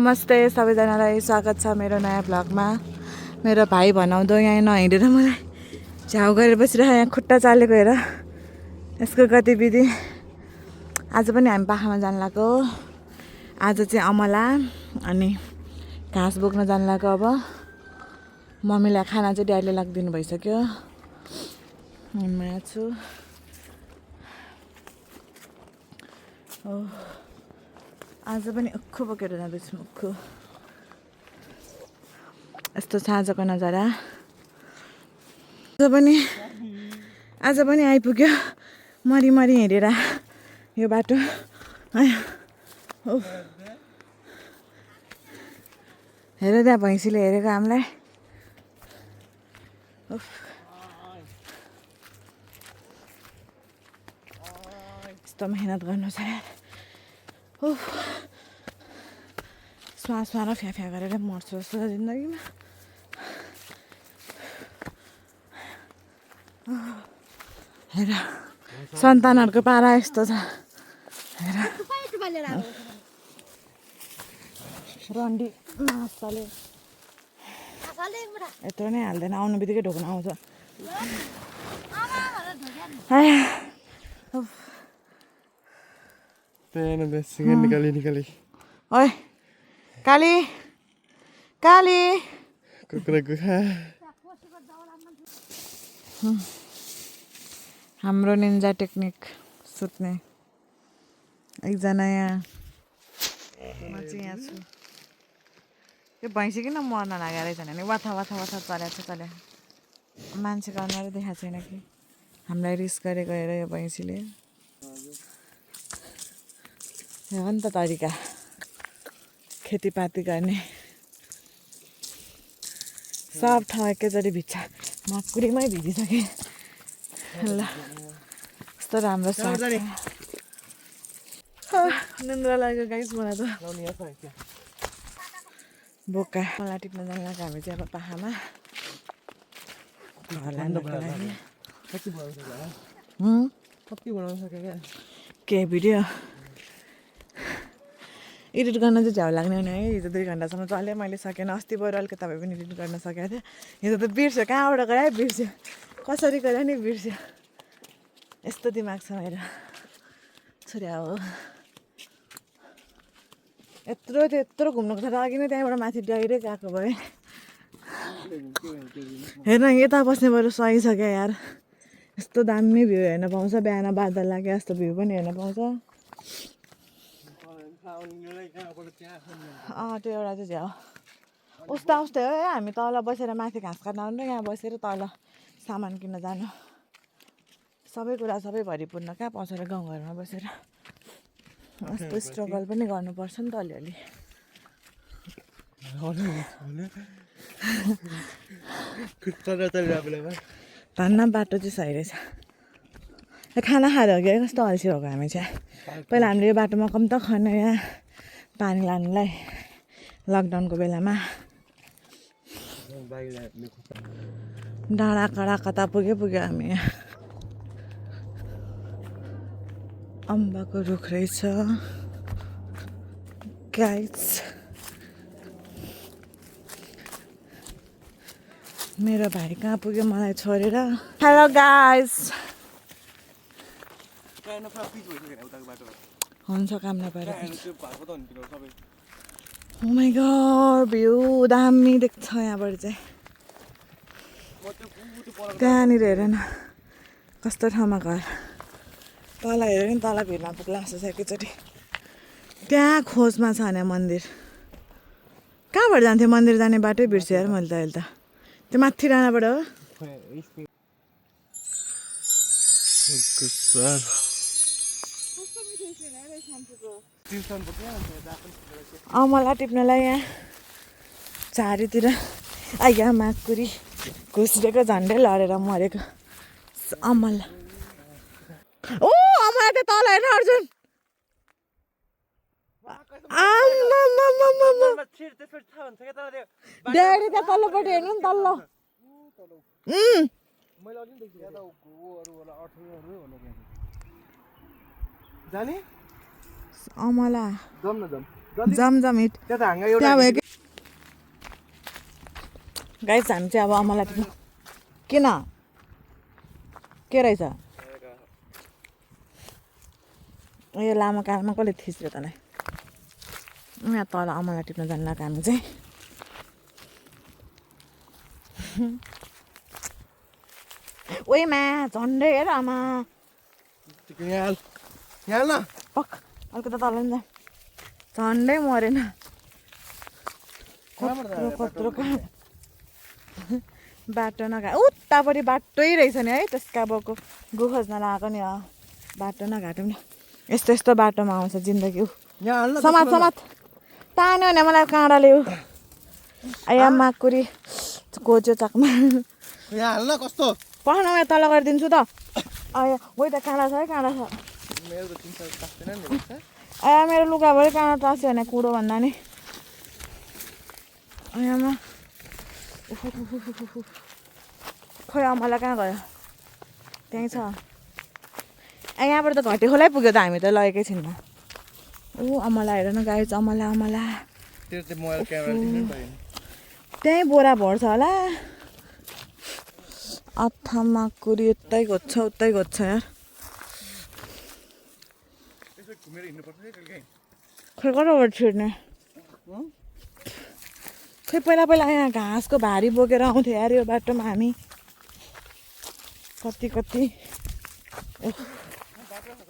नमस्ते सबैजनालाई स्वागत छ मेरो नयाँ भ्लगमा। मेरो भाइ भनाउँदो यहाँ नहिँडेर मलाई झ्याउ गरेर बसिरहेको यहाँ खुट्टा चालेको हेर यसको गतिविधि। आज पनि हामी पाखामा जान लाग्यो। आज चाहिँ अमला अनि घाँस बोक्न जान लाग्यो। अब मम्मीलाई खाना चाहिँ ड्याडीले लाग्दिनु भइसक्यो। म यहाँ छु। आज पनि उक्खु बोकेर जाँदैछु। उक्खु यस्तो साँझको नजारा। आज पनि आइपुग्यो मरी हिँडेर यो बाटो। हेर त्यहाँ भैँसीले हेरेको हामीलाई। यस्तो मेहनत गर्नु छ यार। श्वास र फ्या गरेर मर्छु जस्तो छ जिन्दगीमा। हेर सन्तानहरूको पारा यस्तो छ। हेर रन्डी मासले यत्रो नै हाल्दैन, आउनु बित्तिकै ढोक्न आउँछ। निकाली ओए काली काली हाम्रो निन्जा टेक्निक सुत्ने एकजना यहाँ। म चाहिँ यहाँ छु। यो भैँसी किन मर्न लागेको रहेछ भने वाथा चलेको छ। मान्छेको अनुहारै देखाएको छैन कि हामीलाई रिस गरेको हेर यो भैँसीले। हो नि त तरिका खेतीपाती गर्ने। सब ठाउँ एकैचोटि भिज्छ। मकुरीमै भिजिसकेँ। ल कस्तो राम्रो साग निन्द्रा लाग्यो गाइस मलाई त। बोका मलाई टिप्न जान लाग्यो हामी चाहिँ अब पाखामा के भिडियो एडिट गर्न चाहिँ झ्याउ लाग्ने हुने है। हिजो 2 घन्टासम्म चल्यो, मैले सकेन। अस्ति बरु अलिकति तपाईँ पनि एडिट गर्न सकेको थियो। हिजो त बिर्स्यो, कहाँबाट गयो बिर्स्यो, कसरी गयो नि बिर्स्यो। यस्तो दिमाग छ मेरो छोरा हो। यत्रो घुम्नुको छ र अघि नै त्यहाँबाट माथि डाइरेक्ट आएको भए। हेर्न यता बस्ने बरु सही छ क्या यार। यस्तो दामी भ्यू हेर्न पाउँछ। बिहान बादल लाग्यो यस्तो भ्यू पनि हेर्न पाउँछ। त्यो एउटा चाहिँ झ्याउ उस्तै हो है। हामी तल बसेर माथि घाँस काट्न आउनु र यहाँ बसेर तल सामान किन्न जानु। सबै कुरा सबै भरिपूर्ण कहाँ पाउँछ र गाउँघरमा बसेर। यस्तो स्ट्रगल पनि गर्नुपर्छ नि त अलिअलि। धन्न बाटो चाहिँ सही रहेछ। खाना खाएर हो कि कस्तो अल्छी भएको हामी चाहिँ। पहिला हामीले यो बाटोमा कम त खन्यो यहाँ पानी लानुलाई लकडाउनको बेलामा। डाँडा कडा कता पुग्यो हामी यहाँ। अम्बाको रुख रहेछ गाइस। मेरो भाइ कहाँ पुग्यो मलाई छोडेर। Hello guys. हुन्छ काम नपाएर। ओ माई गॉड भ्यू दामी देख्छ यहाँबाट चाहिँ। त्यहाँनिर हेर न कस्तो ठाउँमा घर। तल हेऱ्यो नि तल भिरमा पुग्ला जस्तो छ एकैचोटि। त्यहाँ खोजमा छ भने मन्दिर। कहाँबाट जान्थ्यो मन्दिर जाने बाटै बिर्सेँ यार मैले त अहिले त। त्यो माथि डाँडाबाट हो। अमला टिप्नलाई यहाँ चारैतिर आइया माकुरी घुस्रेको झन्डै लडेर मरेको अमला। ओ अमला त्यो तल हेर्न अर्जुन। ड्याडी त्यहाँ तल्लोपट्टि हेर्नु नि तल्लो। जाने अमला जाम न जाम जमजमिट त्यहाँ त हाँगा एउटा त्यहाँ भयो कि गाइस हामी चाहिँ अब अमला टिप्नु किन के रहेछ यो लामो कारमा कसले थिच्यो तँलाई यहाँ तल अमला टिप्न जानु लाग्यो हामी चाहिँ ओइमा झन्डै हेर आमा यहाँ हाल न पक अलिकति तल नि झन्डै मरेन कत्रो कहाँ बाटो नघाट उतापट्टि बाटै रहेछ नि है त्यसका बाउको गु खोज्न लगाएको नि बाटो नघाटौँ न यस्तो यस्तो बाटोमा आउँछ जिन्दगी यहाँ हाल न समात समात तान्यो भने मलाई काँडाले आया माकुरी कोच्यो चाकमा यहाँ हाल न कस्तो पखान म तल गरिदिन्छु त आया वही त काँडा छ है काँडा छ मेरो त 3 साल काट्दैन नि रहेछ आया मेरो लुगाभरि काँडा टाँस्यो भने कुडो भन्दा नि आयामा खोइ मलाई कहाँ गयो त्यहीँ छ यहाँबाट त घटे खोलै पुग्यो त हामी त लगेकै छैन अमला हेर न गाई अमला अमला त्यो चाहिँ मोबाइल क्यामेरा देख्नु भएन त्यहीँ बोरा भर्छ होला अथामा कुरी यतै घोज्छ उतै घोज्छ यार घुमेर हिँड्नुपर्छ है कहिले खोइ कताबाट छिर्ने खोइ पहिला पहिला यहाँ घाँसको भारी बोकेर आउँथ्यो यार यो बाटोमा हामी कति कति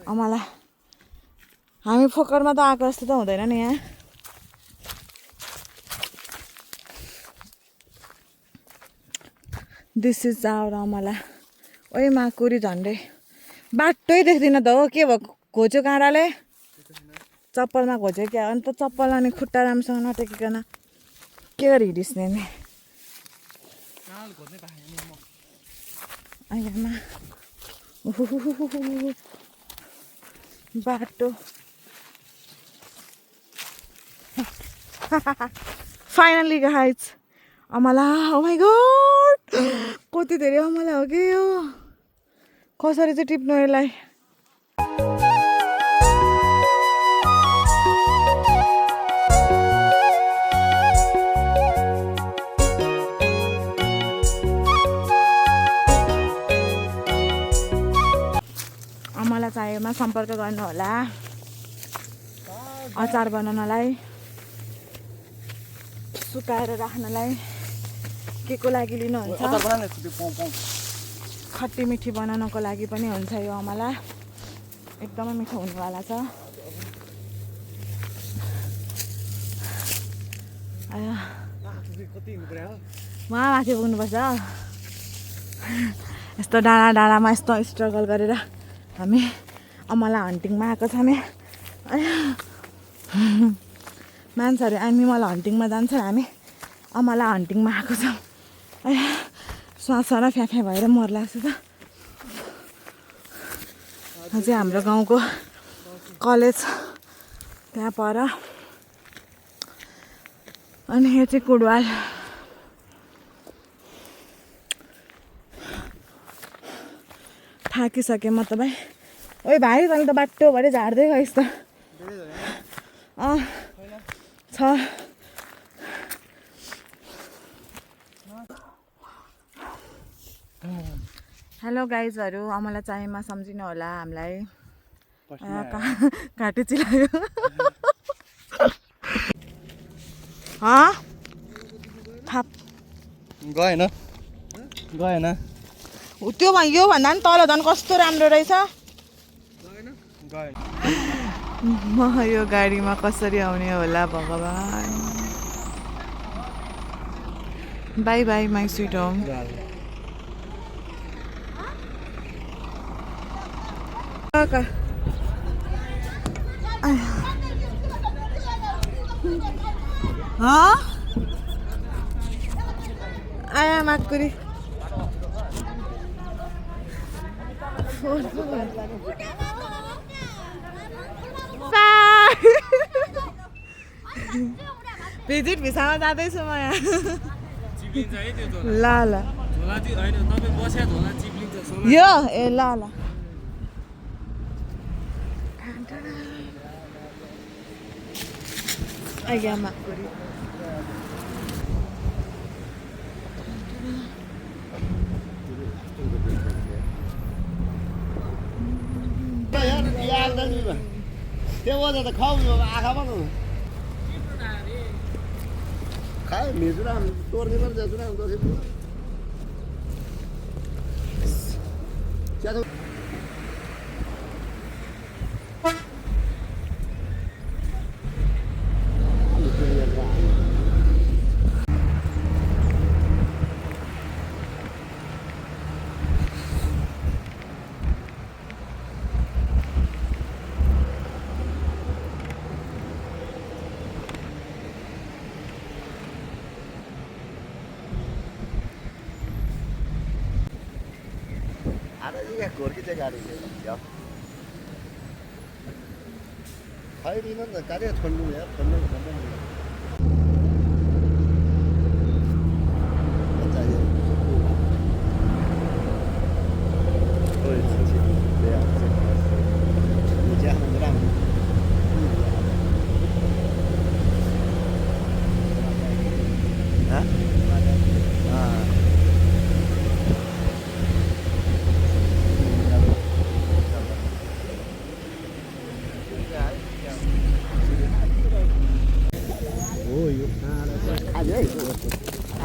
अमला हामी फोकरमा त आएको जस्तो त हुँदैन नि यहाँ दिस इज आवर अमला ओइ माकुरी झन्डै बाटै देख्दिनँ त हो के भयो घोच्यो काँडाले चप्पलमा घोच्यो क्या अन्त चप्पल अनि खुट्टा राम्रोसँग नटेकिकन के गरी हिँडिस्ने नि आमा बाटो फाइनली गाइज अमला ओ माई गॉड कति धेरै अमला हो कि यो कसरी चाहिँ टिप्नु यसलाई अमला चाहिएमा सम्पर्क गर्नु होला अचार बनाउनलाई सुकाएर राख्नलाई के को लागि लिनुहुन्छ खट्टी मिठी बनाउनको लागि पनि हुन्छ यो अमला एकदमै मिठो हुनेवाला छ वहाँ माथि पुग्नुपर्छ यस्तो डाँडा डाँडामा यस्तो स्ट्रगल गरेर हामी अमला हन्टिङमा आएको छ हामी मान्छेहरू एनिमल हन्टिङमा जान्छ हामी अमला हन्टिङमा आएको छौँ श्वास र फ्याफ्या भएर मर्ला जस्तो त अझै हाम्रो गाउँको कलेज त्यहाँ पर अनि यो चाहिँ कुडवाल थाकिसकेँ म त भाइ ओइ भाइ तैँले त बाटोभरि झार्दै गइस् त छ हेलो गाइजहरू अमला चाहिएमा सम्झिनु होला हामीलाई काटे चिलायो थाप गएन गएन त्यो यो भन्दा पनि तल झन् कस्तो राम्रो रहेछ म यो गाडीमा कसरी आउने होला भगवान् by by my sweet home आया माकुरी भिजिट भिसामा जाँदैछु म यहाँ ल ल यो ए ल ल आइया माकुरी त्यो वजह त खाऊ आँखामा त खायो मिजुरा तोर्ने पनि जाजुरा ada gorki चाहिँ गाडी थियो खैरिन नि त गाडी छोड्नु यार छोड्नु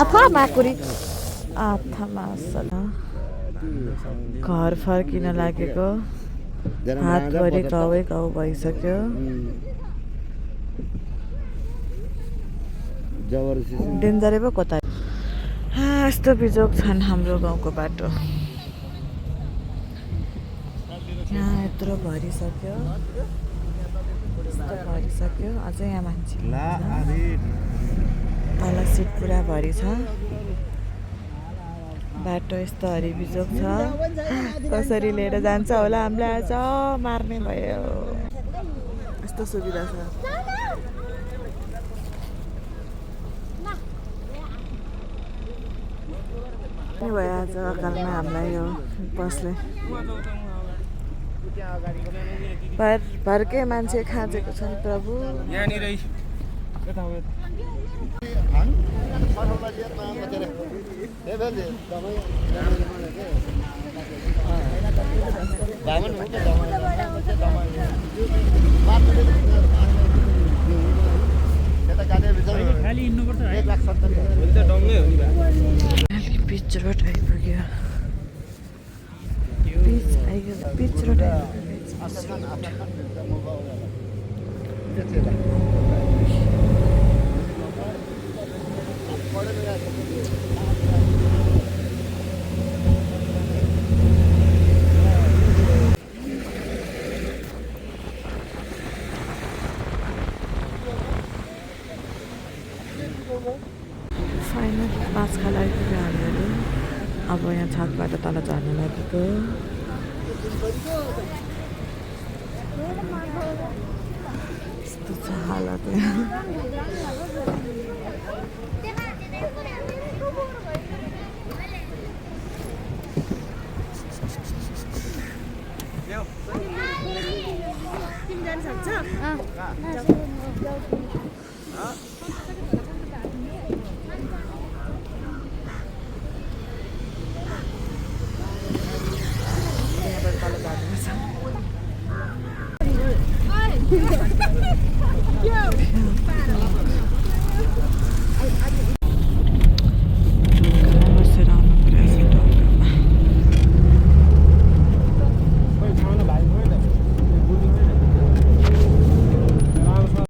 अथा माकुरी अथा मासला घर फर्किन लागेको हातभरि घाउै घाउ भइसक्यो डेन्जरै पो कता यस्तो बिजोग छन् हाम्रो गाउँको बाटो यहाँ यत्रो भरिसक्यो भरिसक्यो अझै यहाँ मान्छे तल सिट पुरा भरि छ बाटो यस्तो हरिबिजोग छ कसरी लिएर जान्छ होला हामीलाई आज मार्ने भयो यस्तो सुविधा छ भयो आज अकालमा हामीलाई यो बसले भरकै मान्छे खाँचेको छन् प्रभु पिच रोड आइपुग्यो पिच रोड फाइनल पाँचखाल आइपुग्यो हामीहरू अब यहाँ छाकबाट तल झर्न लागेको यस्तो छ हालत तिमी जान सक्छ